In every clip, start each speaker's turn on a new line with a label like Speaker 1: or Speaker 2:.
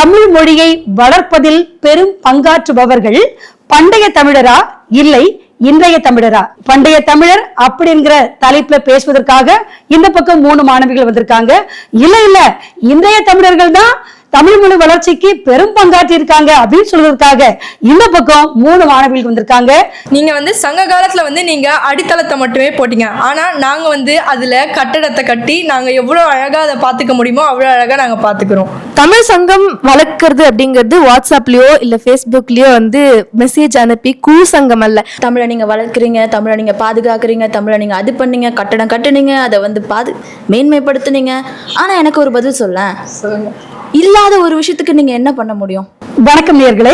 Speaker 1: தமிழ் மொழியை வளர்ப்பதில் பெரும் பங்காற்றுபவர்கள் பண்டைய தமிழரா இல்லை இன்றைய தமிழரா? பண்டைய தமிழர் அப்படிங்கிற தலைப்புல பேசுவதற்காக இந்த பக்கம் 3 மாணவிகள் வந்திருக்காங்க. இல்ல இன்றைய தமிழர்கள் தான் தமிழ் மொழி வளர்ச்சிக்கு பெரும் பங்காற்றி இருக்காங்க அப்படின்னு சொல்றதுக்காக இந்த பக்கம் 3 மாணவிகள் வந்திருக்காங்க.
Speaker 2: நீங்க சங்க காலத்துல நீங்க அடித்தளத்தை மட்டுமே போட்டீங்க. ஆனா நாங்க அதுல கட்டடத்தை கட்டி நாங்க எவ்வளவு அழகா அதை பாத்துக்க முடியுமோ அவ்வளவு அழகா நாங்க பாத்துக்கிறோம்.
Speaker 3: தமிழ் சங்கம் வளர்க்கறது அப்படிங்கிறது வாட்ஸ்அப்லயோ இல்ல ஃபேஸ்புக்லயோ மெசேஜ் அனுப்பி சங்கம் அல்ல.
Speaker 4: தமிழை நீங்க வளர்க்குறீங்க, தமிழை நீங்க பாதுகாக்கிறீங்க, தமிழை நீங்க அது பண்ணீங்க, கட்டடம் கட்டுனீங்க, அதை மேன்மைப்படுத்துனீங்க. ஆனா எனக்கு ஒரு பதில் சொல்லுங்க, இல்லாத ஒரு விஷயத்துக்கு நீங்க என்ன பண்ண முடியும்?
Speaker 1: வணக்கம் நேயர்களே,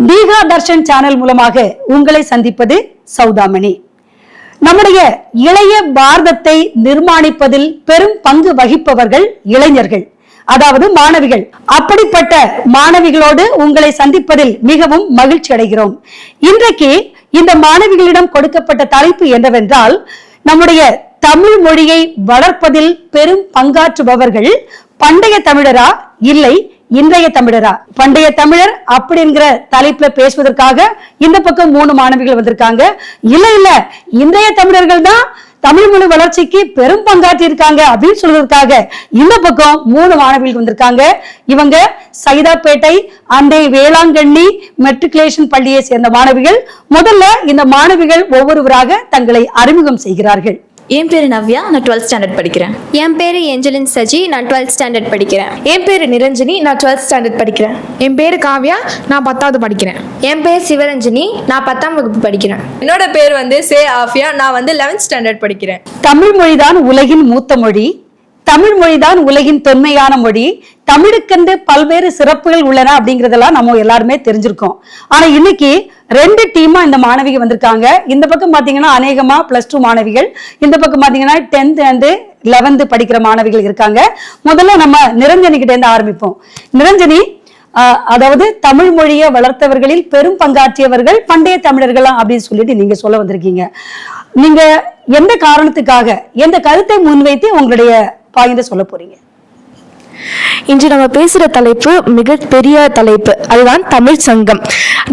Speaker 1: தீகா தர்ஷன் சேனல் மூலமாக உங்களை சந்திப்பது சௌதாமணி. நம்முடைய இளைய பாரதத்தை நிர்மாணிப்பதில் பெரும் பங்கு வகிப்பவர்கள் இளைஞர்கள், அதாவது மாணவிகள். அப்படிப்பட்ட மாணவிகளோடு உங்களை சந்திப்பதில் மிகவும் மகிழ்ச்சி அடைகிறோம். இன்றைக்கு இந்த மாணவிகளிடம் கொடுக்கப்பட்ட தலைப்பு என்னவென்றால், நம்முடைய தமிழ் மொழியை வளர்ப்பதில் பெரும் பங்காற்றுபவர்கள் பண்டைய தமிழரா இல்லை இன்றைய தமிழரா? பண்டைய தமிழர் அப்படிங்கிற தலைப்புல பேசுவதற்காக இந்த பக்கம் 3 மாணவிகள் வந்திருக்காங்க. இல்ல இன்றைய தமிழர்கள் தான் தமிழ் மொழி வளர்ச்சிக்கு பெரும் பங்காற்றி இருக்காங்க அப்படின்னு சொல்றதுக்காக இந்த பக்கம் 3 மாணவிகள் வந்திருக்காங்க. இவங்க சைதாப்பேட்டை அண்டை வேளாங்கண்ணி மெட்ரிகுலேஷன் பள்ளியை சேர்ந்த மாணவிகள். முதல்ல இந்த மாணவிகள் ஒவ்வொருவராக தங்களை அறிமுகம் செய்கிறார்கள்.
Speaker 4: என் பேரு நவ்யா, நான் 12th ஸ்டாண்டர்ட் படிக்கிறேன்.
Speaker 5: என் பேரு ஏஞ்சலின் சஜி, நான் 12th ஸ்டாண்டர்ட் படிக்கிறேன்.
Speaker 3: என் பேரு நிரஞ்சனி, நான் 12th ஸ்டாண்டர்ட் படிக்கிறேன்.
Speaker 6: என் பேரு காவ்யா, நான் 10வது படிக்கிறேன்.
Speaker 5: என் பேர் சிவரஞ்சனி, நான் 10ஆம் வகுப்பு படிக்கிறேன்.
Speaker 2: என்னோட பேர் சே ஆஃபியா, நான் 11th ஸ்டாண்டர்ட் படிக்கிறேன்.
Speaker 1: தமிழ் மொழிதான் உலகின் மூத்த மொழி, தமிழ் மொழிதான் உலகின் தொன்மையான மொழி, தமிழுக்கென்று பல்வேறு சிறப்புகள் உள்ளன அப்படிங்கறதெல்லாம் நம்ம எல்லாருமே தெரிஞ்சிருக்கோம். ஆனா இன்னைக்கு 2 டீமா இந்த மாணவிகள் வந்திருக்காங்க. இந்த பக்கம் பாத்தீங்கன்னா அநேகமா +2 மாணவிகள், இந்த பக்கம் பாத்தீங்கன்னா 10th and 11th படிக்கிற மாணவிகள் இருக்காங்க. முதல்ல நம்ம நிரஞ்சனி கிட்ட இருந்து ஆரம்பிப்போம். நிரஞ்சனி, அதாவது தமிழ் மொழியை வளர்த்தவர்களில் பெரும் பங்காற்றியவர்கள் பண்டைய தமிழர்கள் அப்படின்னு சொல்லிட்டு நீங்க சொல்ல வந்திருக்கீங்க. நீங்க எந்த காரணத்துக்காக எந்த கருத்தை முன்வைத்து உங்களுடைய பாயிண்ட சொல்ல போறீங்க?
Speaker 3: இன்று நம்ம பேசுற தலைப்பு மிக பெரிய தலைப்பு, அதுதான் தமிழ் சங்கம்.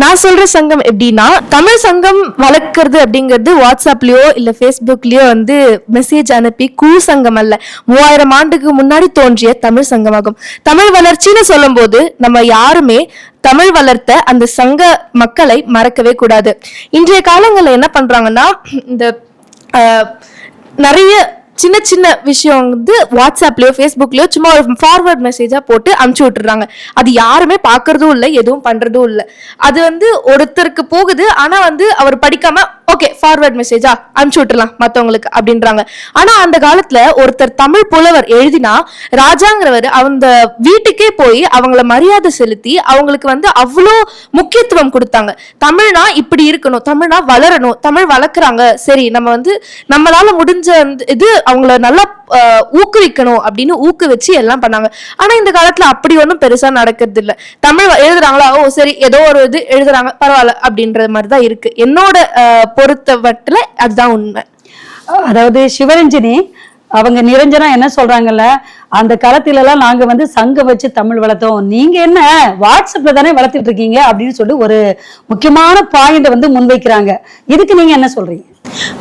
Speaker 3: நான் சொல்ற சங்கம் எப்படின்னா, தமிழ் சங்கம் வளர்க்கறது அப்படிங்கிறது வாட்ஸ்அப்லயோ இல்ல ஃபேஸ்புக்லயோ மெசேஜ் அனுப்பி சங்கம் அல்ல. 3000 ஆண்டுக்கு முன்னாடி தோன்றிய தமிழ் சங்கமாகும். தமிழ் வளர்ச்சின்னு சொல்லும் போது நம்ம யாருமே தமிழ் வளர்த்த அந்த சங்க மக்களை மறக்கவே கூடாது. இன்றைய காலங்களில் என்ன பண்றாங்கன்னா, இந்த நிறைய சின்ன சின்ன விஷயம் வாட்ஸ்அப்லயோ ஃபேஸ்புக்லயோ சும்மா ஒரு ஃபார்வர்ட் மெசேஜா போட்டு அனுப்பிச்சு விட்டுறாங்க. அது யாருமே பாக்குறதும் இல்லை, எதுவும் பண்றதும் இல்லை. அது ஒருத்தருக்கு போகுது, ஆனா அவர் படிக்காம ஓகே ஃபார்வர்ட் மெசேஜா அனுப்பிச்சு விட்டுலாம் மத்தவங்களுக்கு அப்படின்றாங்க. ஆனா அந்த காலத்துல ஒருத்தர் தமிழ் புலவர் எழுதினா ராஜாங்கிறவர் அந்த வீட்டுக்கே போய் அவங்கள மரியாதை செலுத்தி அவங்களுக்கு அவ்வளோ முக்கியத்துவம் கொடுத்தாங்க. தமிழ்னா இப்படி இருக்கணும், தமிழ்னா வளரணும், தமிழ் வளர்க்குறாங்க, சரி நம்ம நம்மளால முடிஞ்ச இது அவங்கள நல்லா ஊக்குவிக்கணும் அப்படின்னு ஊக்குவிச்சு எல்லாம் பண்ணாங்க. ஆனா இந்த காலத்துல அப்படி ஒன்றும் பெருசா நடக்கிறது இல்லை. தமிழ் எழுதுறாங்களா, ஓ சரி ஏதோ ஒரு இது எழுதுறாங்க பரவாயில்ல அப்படின்ற மாதிரிதான் இருக்கு. என்னோட பொறுத்தவட்டில அதுதான் உண்மை.
Speaker 1: அதாவது சிவரஞ்சனி அவங்க நிரஞ்சனா என்ன சொல்றாங்கல்ல, அந்த காலத்துல எல்லாம் நாங்க சங்கம் வச்சு தமிழ் வளர்த்தோம், நீங்க என்ன வாட்ஸ்அப்ல தானே வளர்த்துட்டு இருக்கீங்க அப்படின்னு சொல்லி ஒரு முக்கியமான பாயிண்ட் முன்வைக்கிறாங்க. இதுக்கு நீங்க என்ன சொல்றீங்க?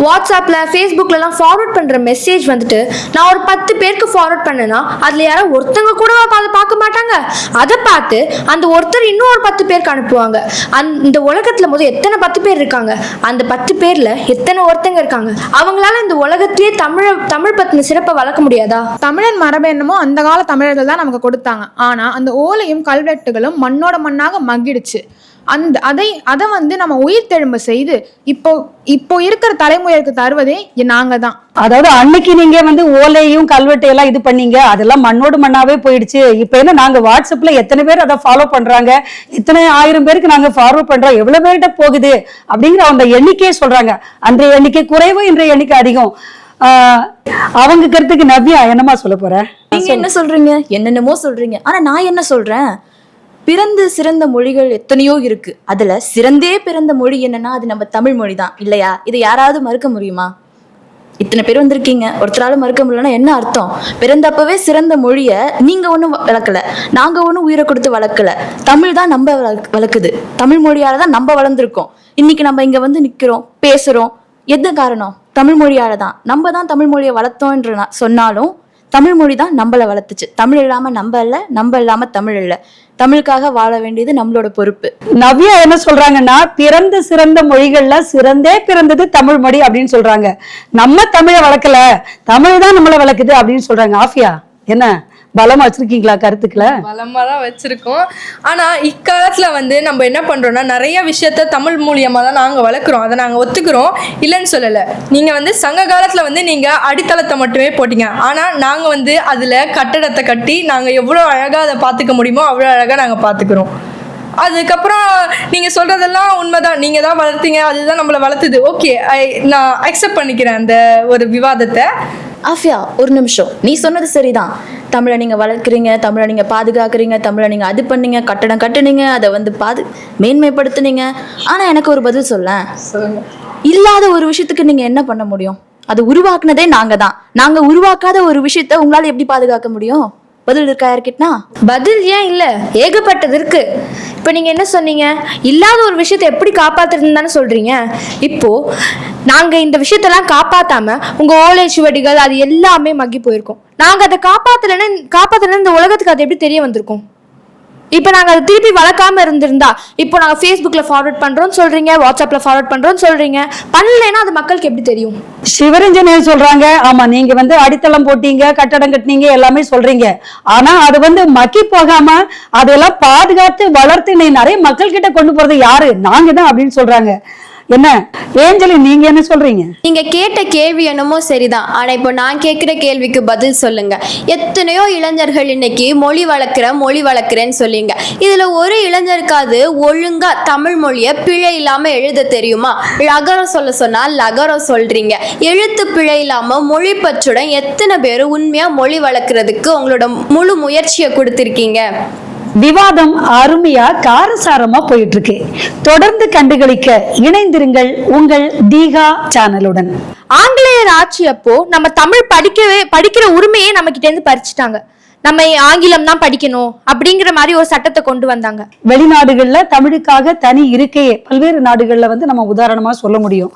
Speaker 5: வாட்ஸ்அப்ல ஃபேஸ்புக்லலாம் ஃபார்வர்ட் பண்ற மெசேஜ் நான் ஒரு 10 பேருக்கு ஃபார்வர்ட் பண்ணேன்னா அதுல யாரோ ஒருத்தங்க கூட அதை பார்க்க மாட்டாங்க. அதை பார்த்து அந்த ஒருத்தர் இன்னும் ஒரு 10 பேருக்கு அனுப்புவாங்க. இந்த உலகத்துல முதல் எத்தனை 10 பேர் இருக்காங்க, அந்த 10 பேர்ல எத்தனை ஒருத்தங்க இருக்காங்க, அவங்களால இந்த உலகத்திலேயே தமிழ் பத்தின சிறப்பை வளர்க்க முடியாதா?
Speaker 6: தமிழன் மரபு என்னமோ அந்த கால தமிழர்கள் தான் நமக்கு கொடுத்தாங்க. ஆனா அந்த ஓலையும் கல்வெட்டுகளும் மண்ணோட மண்ணாக மங்கிடுச்சு. அதை நம்ம உயிர் தெழும்ப செய்து இப்போ இருக்கிற தலைமுறைக்கு தருவதே நாங்க தான்.
Speaker 1: அதாவது அன்னைக்கு நீங்க ஓலையும் கல்வெட்டையெல்லாம் இது பண்ணீங்க, அதெல்லாம் மண்ணோடு மண்ணாவே போயிடுச்சு. இப்ப என்ன நாங்க வாட்ஸ்அப்ல எத்தனை பேர் அதை ஃபாலோ பண்றாங்க, இத்தனை 1000 பேருக்கு நாங்க ஃபார்வர்ட் பண்றோம், எவ்வளவு பேர்கிட்ட போகுது அப்படிங்கிற அந்த எண்ணிக்கையே சொல்றாங்க. அன்றைய எண்ணிக்கை குறைவு, இன்றைய எண்ணிக்கை அதிகம். அவங்க கருத்துக்கு நவ்யா என்னமா சொல்ல போற?
Speaker 4: நீங்க என்ன சொல்றீங்க? என்னென்னமோ சொல்றீங்க. ஆனா நான் என்ன சொல்றேன், பிறந்து சிறந்த மொழிகள் எத்தனையோ இருக்கு. அதுல சிறந்தே பிறந்த மொழி என்னன்னா அது நம்ம தமிழ் மொழி தான் இல்லையா? இதை யாராவது மறுக்க முடியுமா? இத்தனை பேர் வந்திருக்கீங்க, ஒருத்தரால மறுக்க முடியலன்னா என்ன அர்த்தம்? பிறந்தப்பவே சிறந்த மொழியை நீங்க ஒன்றும் வளர்க்கல, நாங்க ஒன்றும் உயிரை கொடுத்து வளர்க்கல. தமிழ் தான் நம்ம வளர்க்குது. தமிழ் மொழியால தான் நம்ம வளர்ந்துருக்கோம். இன்னைக்கு நம்ம இங்க வந்து நிக்கிறோம், பேசுறோம். எந்த காரணம்? தமிழ் மொழியால தான். நம்ம தான் தமிழ் மொழியை வளர்த்தோன்ற சொன்னாலும் தமிழ் மொழி தான் நம்மளை வளர்த்துச்சு. தமிழ் இல்லாம நம்ம இல்லை, நம்ம இல்லாம தமிழ் இல்லை. தமிழுக்காக வாழ வேண்டியது நம்மளோட பொறுப்பு.
Speaker 1: நவ்யா என்ன சொல்றாங்கன்னா, பிறந்த சிறந்த மொழிகள்ல சிறந்தே பிறந்தது தமிழ் மொழி அப்படின்னு சொல்றாங்க. நம்ம தமிழை வளர்க்கல, தமிழ் தான் நம்மளை வளர்க்குது அப்படின்னு சொல்றாங்க. ஆஃபியா, என்ன பலமா வச்சிருக்கீங்களா கருத்துக்களை?
Speaker 2: பலமா தான் வச்சிருக்கோம். ஆனா இக்காலத்துல வந்து நம்ம என்ன பண்றோம்னா, நிறைய விஷயத்த தமிழ் மூலியமா தான் நாங்க வளர்க்குறோம். அதை நாங்க ஒத்துக்கிறோம், இல்லைன்னு சொல்லல. நீங்க வந்து சங்க காலத்துல வந்து நீங்க அடித்தளத்தை மட்டுமே போட்டீங்க. ஆனா நாங்க வந்து அதுல கட்டடத்தை கட்டி நாங்க எவ்வளவு அழகா அதை பார்த்துக்க முடியுமோ அவ்வளவு அழகா நாங்க பார்த்துக்கிறோம். அதுக்கப்புறம் நீங்க சொல்றதெல்லாம் உண்மைதான், நீங்க தான் வளர்த்தீங்க, அதுதான் நம்மளை வளர்த்துது. ஓகே, நான் அக்செப்ட் பண்ணிக்கிறேன் அந்த ஒரு விவாதத்தை.
Speaker 4: ஆஃபியா, ஒரு நிமிஷம். நீ சொன்னது சரிதான். தமிழை நீங்க வளர்க்குறீங்க, தமிழை நீங்க பாதுகாக்கிறீங்க, தமிழை நீங்க அது பண்ணீங்க, கட்டடம் கட்டுனீங்க, அதை வந்து மேன்மைப்படுத்துனீங்க. ஆனா எனக்கு ஒரு பதில் சொல்ல. இல்லாத ஒரு விஷயத்துக்கு நீங்க என்ன பண்ண முடியும்? அது உருவாக்குனதே நாங்க தான். நாங்க உருவாக்காத ஒரு விஷயத்த உங்களால எப்படி பாதுகாக்க முடியும்? பதில் இருக்கா யார்கிட்டனா?
Speaker 5: பதில் ஏன் இல்ல, ஏகப்பட்டது இருக்கு. இப்ப நீங்க என்ன சொன்னீங்க? இல்லாத ஒரு விஷயத்தை எப்படி காப்பாத்துறதுன்னு தானே சொல்றீங்க. இப்போ நாங்க இந்த விஷயத்தெல்லாம் காப்பாத்தாம உங்க ஓலை சுவடிகள் அது எல்லாமே மக்கி போயிருக்கோம். நாங்க அதை காப்பாத்தலன்னு இந்த உலகத்துக்கு அது எப்படி தெரிய வந்திருக்கும்? இப்போ நாங்கள் அதை திருப்பி வளர்க்காம இருந்திருந்தா, இப்போ நாங்கள் ஃபேஸ்புக்கில் ஃபார்வர்ட் பண்ணுறோன்னு சொல்கிறீங்க, வாட்ஸ்அப்பில் ஃபார்வர்ட் பண்ணுறோன்னு சொல்கிறீங்க, பண்ணலைன்னா அது மக்களுக்கு எப்படி தெரியும்?
Speaker 1: சிவரஞ்சன் சொல்றாங்க, ஆமா நீங்க வந்து அடித்தளம் போட்டீங்க, கட்டடம் கட்டினீங்க, எல்லாமே சொல்றீங்க. ஆனா அது வந்து மக்கி போகாம அதெல்லாம் பாதுகாத்து வளர்த்து நிறைய மக்கள் கிட்ட கொண்டு போறது யாரு? நாங்க தான் அப்படின்னு சொல்றாங்க. என்ன ஏஞ்சலி, நீங்க என்ன சொல்றீங்க?
Speaker 7: நீங்க கேட்ட கேள்வி என்னமோ சரிதான். ஆனா இப்போ நான் கேட்கிற கேள்விக்கு பதில் சொல்லுங்க. எத்தனையோ இளைஞர்கள் இன்னைக்கு மொழி வளர்க்குறேன்னு சொல்லிங்க. இதுல ஒரு இளைஞருக்காவது ஒழுங்கா தமிழ் மொழியை பிழை இல்லாம எழுத தெரியுமா? லகரம் சொல்ல சொன்னா லகரம் சொல்றீங்க. எழுத்து பிழை இல்லாம மொழி பற்றுடன் எத்தனை பேர் உண்மையா மொழி வளர்க்கறதுக்கு உங்களோட முழு முயற்சியை கொடுத்திருக்கீங்க?
Speaker 1: விவாதம் அருமையா காரசாரமா போயிட்டு இருக்கு. தொடர்ந்து கண்டுகளிக்க இணைந்திருங்கள் உங்கள் தீகா சேனலுடன்.
Speaker 5: ஆங்கிலேயர் ஆட்சி அப்போ நம்ம தமிழ் படிக்கிற உரிமையே நம்ம கிட்ட இருந்து பறிச்சுட்டாங்க. நம்ம ஆங்கிலம் தான் படிக்கணும் அப்படிங்கிற மாதிரி ஒரு சட்டத்தை கொண்டு வந்தாங்க.
Speaker 1: வெளிநாடுகள்ல தமிழுக்காக தனி இருக்கையே பல்வேறு நாடுகள்ல வந்து நம்ம உதாரணமா சொல்ல முடியும்.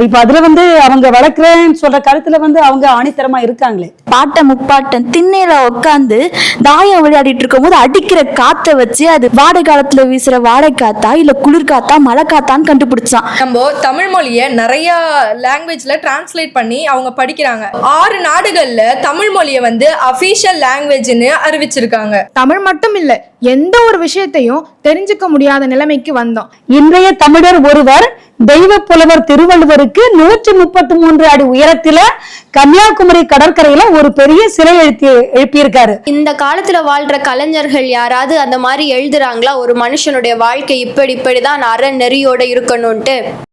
Speaker 1: இப்ப அதுல வந்து அவங்க வளர்க்கிறேன்னு சொல்ற கருத்துல வந்து அவங்க ஆணித்தரமா இருக்காங்களே.
Speaker 4: பாட்டன் முப்பாட்டன் திண்ணையில உட்காந்து தாயம் விளையாடிட்டு இருக்கும் போது அடிக்கிற காத்த வச்சு அது வாடகை காலத்துல வீசுற வாடகை காத்தா இல்ல குளிர் காத்தா மழை காத்தான்னு கண்டுபிடிச்சான்.
Speaker 2: நம்ம தமிழ் மொழியை நிறைய லாங்குவேஜ்ல டிரான்ஸ்லேட் பண்ணி அவங்க படிக்கிறாங்க. 6 நாடுகள்ல தமிழ் மொழியை வந்து அபிஷியல் லாங்குவேஜ்னு அறிவிச்சிருக்காங்க.
Speaker 6: தமிழ் மட்டும் இல்ல, எந்த ஒரு விஷயத்தையும் தெரிஞ்சுக்க முடியாத நிலைமைக்கு வந்தோம்.
Speaker 1: இன்றைய தமிழர் ஒருவர் தெய்வ புலவர் திருவள்ளுவருக்கு 133 அடி உயரத்தில கன்னியாகுமரி கடற்கரையில ஒரு பெரிய சிலை எழுப்பியிருக்காரு.
Speaker 7: இந்த காலத்துல வாழ்ற கலைஞர்கள் யாராவது அந்த மாதிரி எழுதுறாங்களா? ஒரு மனுஷனுடைய வாழ்க்கை இப்படிதான் அறநெறியோட இருக்கணும்ட்டு.